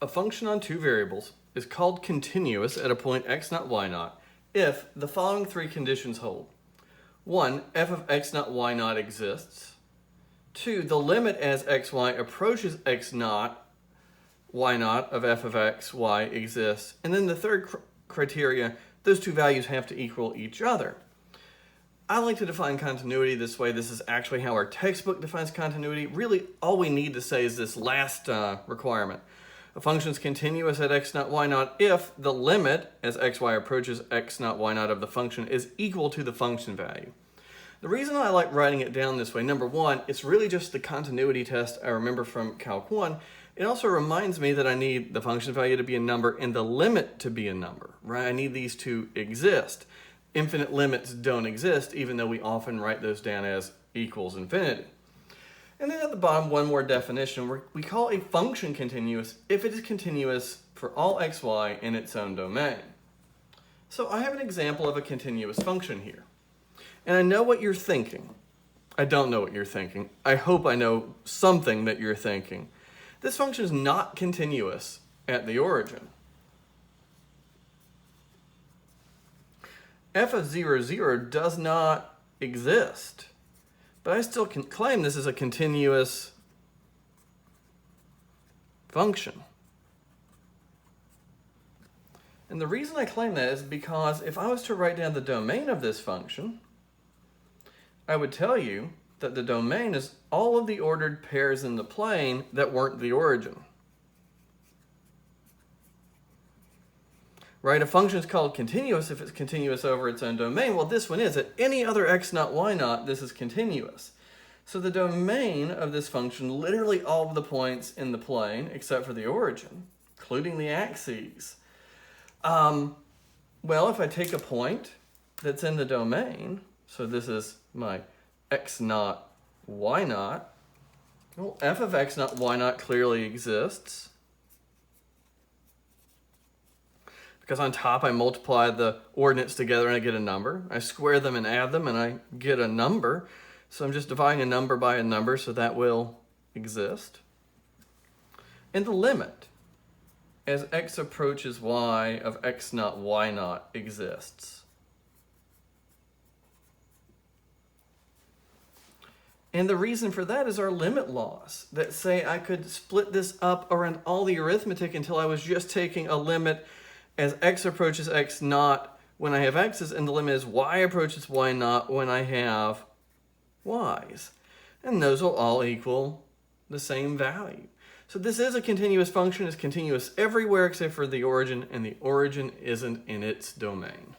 A function on two variables is called continuous at a point x naught y naught if the following three conditions hold. 1. F of x naught y naught exists. 2. The limit as xy approaches x naught y naught of f of x y exists. And then the third criteria, those two values have to equal each other. I like to define continuity this way. This is actually how our textbook defines continuity. Really, all we need to say is this last requirement. A function is continuous at x naught y naught if the limit as xy approaches x naught y naught of the function is equal to the function value. The reason I like writing it down this way, number one, it's really just the continuity test I remember from Calc 1. It also reminds me that I need the function value to be a number and the limit to be a number, right? I need these to exist. Infinite limits don't exist, even though we often write those down as equals infinity. And then at the bottom, one more definition. We call a function continuous if it is continuous for all xy in its own domain. So I have an example of a continuous function here. And I know what you're thinking. I don't know what you're thinking. I hope I know something that you're thinking. This function is not continuous at the origin. F of 0, 0 does not exist. But I still can claim this is a continuous function. And the reason I claim that is because if I was to write down the domain of this function, I would tell you that the domain is all of the ordered pairs in the plane that weren't the origin. Right, a function is called continuous if it's continuous over its own domain. Well, this one is. At any other x naught, y naught, this is continuous. So the domain of this function, literally all of the points in the plane, except for the origin, including the axes. Well, if I take a point that's in the domain, so this is my x naught, y naught, well, f of x naught, y naught clearly exists. Because on top I multiply the ordinates together and I get a number. I square them and add them and I get a number. So I'm just dividing a number by a number, so that will exist. And the limit as x approaches y of x naught, y naught exists. And the reason for that is our limit laws that say I could split this up around all the arithmetic until I was just taking a limit as x approaches x naught when I have x's, and the limit is y approaches y naught when I have y's. And those will all equal the same value. So this is a continuous function. It's continuous everywhere except for the origin, and the origin isn't in its domain.